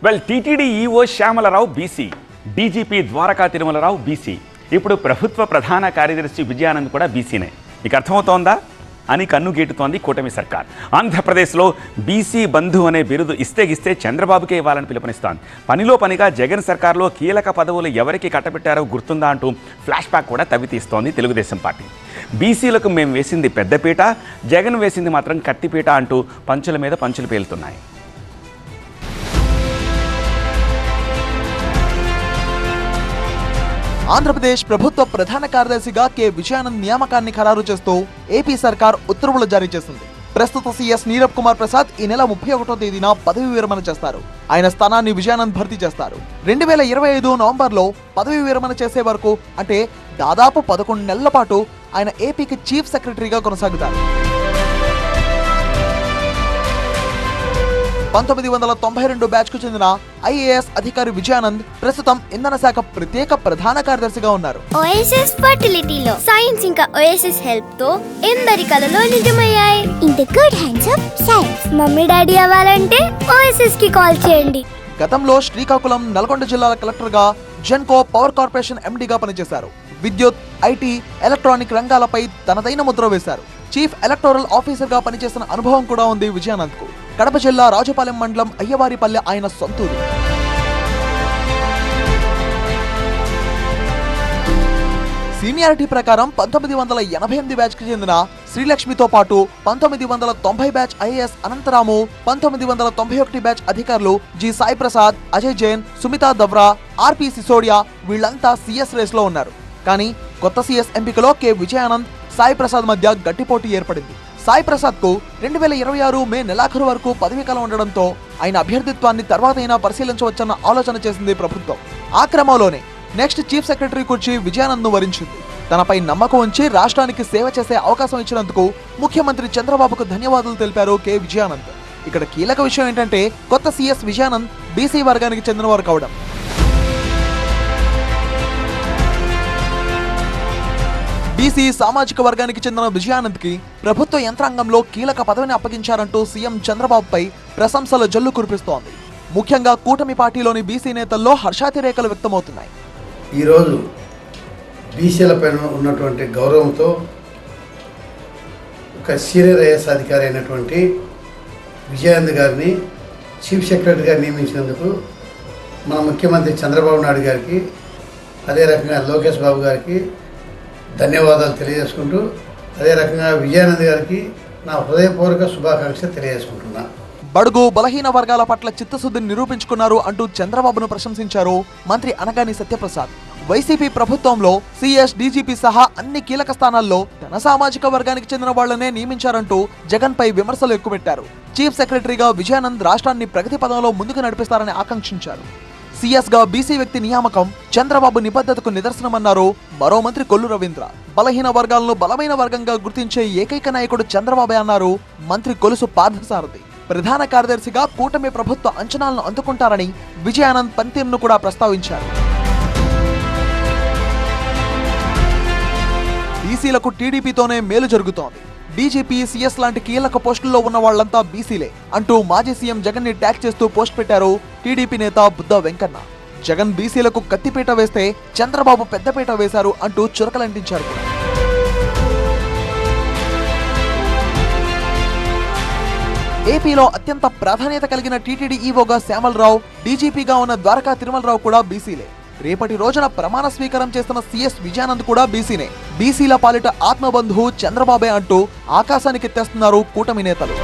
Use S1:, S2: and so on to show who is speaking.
S1: Well, TTD EO Shyamala Rao BC, DGP Dwaraka Tirumala Rao BC, ఇప్పుడు ప్రభుత్వ ప్రధాన కార్యదర్శి విజయానంద్ కూడా బీసీనే. ఇక అర్థమవుతోందా అని కన్నుగీటుతోంది కూటమి సర్కార్. ఆంధ్రప్రదేశ్లో బీసీ బంధు అనే బిరుదు ఇస్తే చంద్రబాబుకే ఇవ్వాలని పిలుపునిస్తోంది. పనిలో పనిగా జగన్ సర్కార్లో కీలక పదవులు ఎవరికి కట్టబెట్టారో గుర్తుందా అంటూ ఫ్లాష్ బ్యాక్ కూడా తవ్వితీస్తోంది తెలుగుదేశం పార్టీ. బీసీలకు మేము వేసింది పెద్దపీట, జగన్ వేసింది మాత్రం కత్తిపీట అంటూ పంచుల మీద పంచులు పేలుతున్నాయి.
S2: ఆంధ్రప్రదేశ్ ప్రభుత్వ ప్రధాన కార్యదర్శిగా కె విజయానంద్ నియామకాన్ని ఖరారు చేస్తూ ఏపీ సర్కార్ ఉత్తర్వులు జారీ చేసింది. ప్రస్తుత సీఎస్ నీరబ్ కుమార్ ప్రసాద్ ఈ నెల 31వ తేదీన పదవి విరమణ చేస్తారు. ఆయన స్థానాన్ని విజయానంద్ భర్తీ చేస్తారు. 2025 నవంబర్లో పదవి విరమణ చేసే వరకు, అంటే దాదాపు 11 నెలల పాటు ఆయన ఏపీకి చీఫ్ సెక్రటరీగా కొనసాగుతారు. 1992 బ్యాచ్ కు చెందిన ఐఏఎస్ అధికారి విజయానంద్ ప్రస్తుతం ఇంధన శాఖ ప్రత్యేక ప్రధాన కార్యదర్శిగా ఉన్నారు.
S3: ఓఎస్ఎస్ ఫర్టిలిటీలో సైన్స్ ఇంకా ఓఎస్ఎస్ హెల్ప్ తో ఎందరి కలలు నిజమయ్యాయి. In the good hands of science. Mummy daddy అవ్వాలంటే ఓఎస్ఎస్ కి కాల్ చేయండి.
S2: గతంలో శ్రీకాకుళం, నల్గొండ జిల్లాల కలెక్టర్ గా, జెన్కో పవర్ కార్పొరేషన్ ఎండీగా పనిచేశారు. విద్యుత్, ఐటీ, ఎలక్ట్రానిక్ రంగాలపై తనదైన ముద్ర వేశారు. చీఫ్ ఎలక్టోరల్ ఆఫీసర్ గా పనిచేసిన అనుభవం కూడా ఉంది విజయానంద్ కు. కడప జిల్లా రాజుపాలెం మండలం అయ్యవారిపల్లె ఆయన సొంతూరు. సీనియారిటీ ప్రకారం 1988 బ్యాచ్ కి చెందిన శ్రీలక్ష్మితో పాటు 1990 బ్యాచ్ ఐఏఎస్ అనంతరాము, 1991 బ్యాచ్ అధికారులు జి సాయి ప్రసాద్, అజయ్ జైన్, సుమితా దవ్రా, ఆర్పి సిసోడియా వీళ్లంతా సీఎస్ రేస్ లో ఉన్నారు. కానీ కొత్త సీఎస్ ఎంపికలో కె విజయానంద్, సాయి ప్రసాద్ మధ్య గట్టి పోటీ ఏర్పడింది. సాయి ప్రసాద్ కు 2026 మే నెలాఖరు వరకు పదవీకాలం ఉండడంతో ఆయన అభ్యర్థిత్వాన్ని తర్వాతైనా పరిశీలించవచ్చన్న ఆలోచన చేసింది ప్రభుత్వం. ఆ క్రమంలోనే నెక్స్ట్ చీఫ్ సెక్రటరీ కుర్చీ విజయానంద్ ను వరించింది. తనపై నమ్మకం ఉంచి రాష్ట్రానికి సేవ చేసే అవకాశం ఇచ్చినందుకు ముఖ్యమంత్రి చంద్రబాబుకు ధన్యవాదాలు తెలిపారు కె విజయానంద్. ఇక్కడ కీలక విషయం ఏంటంటే కొత్త సీఎస్ విజయానంద్ బీసీ వర్గానికి చెందినవారు కావడం. బీసీ సామాజిక వర్గానికి చెందిన విజయానంద్ కి ప్రభుత్వ యంత్రాంగంలో కీలక పదవిని అప్పగించారంటూ సీఎం చంద్రబాబుపై ప్రశంసల జల్లు కురిపిస్తోంది. ముఖ్యంగా కూటమి పార్టీలోని బీసీ నేతల్లో హర్షాతిరేకలు వ్యక్తమవుతున్నాయి.
S4: ఈరోజు బీసీలపై ఉన్నటువంటి గౌరవంతో ఒక సీనియర్ ఐఏఎస్ అధికారి అయినటువంటి విజయానంద్ గారిని చీఫ్ సెక్రటరీగా నియమించినందుకు మన ముఖ్యమంత్రి చంద్రబాబు నాయుడు గారికి, అదే రకంగా లోకేష్ బాబు గారికి ధన్యవాదాలు తెలియజేసుకుంటూ, అదే రకంగా విజయానంద్ గారికి నా హృదయపూర్వక శుభాకాంక్షలు తెలియజేసుకుంటున్నా.
S2: బడుగు బలహీన వర్గాల పట్ల చిత్తశుద్ధిని నిరూపించుకున్నారు అంటూ చంద్రబాబును ప్రశంసించారు మంత్రి అనగాని సత్యప్రసాద్. వైసీపీ ప్రభుత్వంలో సీఎస్, డీజీపీ సహా అన్ని కీలక స్థానాల్లో తన సామాజిక వర్గానికి చెందిన వాళ్లనే నియమించారంటూ జగన్ పై విమర్శలు ఎక్కుపెట్టారు. చీఫ్ సెక్రటరీగా విజయానంద్ రాష్ట్రాన్ని ప్రగతి పదంలో ముందుకు నడిపిస్తారని ఆకాంక్షించారు. సీఎస్ గా బీసీ వ్యక్తి నియామకం చంద్రబాబు నిబద్ధతకు నిదర్శనమన్నారు మరో మంత్రి కొల్లు రవీంద్ర. బలహీన వర్గాలను బలమైన వర్గంగా గుర్తించే ఏకైక నాయకుడు చంద్రబాబే అన్నారు మంత్రి కొలుసు పార్థసారథి. ప్రధాన కార్యదర్శిగా కూటమి ప్రభుత్వ అంచనాలను అందుకుంటారని విజయానంద్ పనితీరును కూడా ప్రస్తావించారు. బీసీలకు టీడీపీతోనే మేలు జరుగుతోంది. డీజీపీ, సీఎస్ లాంటి కీలక పోస్టుల్లో ఉన్న వాళ్లంతా బీసీలే అంటూ మాజీ సీఎం జగన్ ని ట్యాగ్ చేస్తూ పోస్ట్ పెట్టారు టీడీపీ నేత బుద్ధ వెంకన్న. జగన్ బీసీలకు కత్తిపీట వేస్తే చంద్రబాబు పెద్దపీట వేశారు అంటూ చురకలంటించారు. ఏపీలో అత్యంత ప్రాధాన్యత కలిగిన టీటీడీ ఈవోగా శ్యామలరావు, డీజీపీగా ఉన్న ద్వారకా తిరుమలరావు కూడా బీసీలే. రేపటి రోజున ప్రమాణ స్వీకారం చేస్తున్న సీఎస్ విజయానంద్ కూడా బీసీనే. బీసీల పాలిట ఆత్మబంధువు చంద్రబాబే అంటూ ఆకాశానికి తెస్తున్నారు కూటమి నేతలు.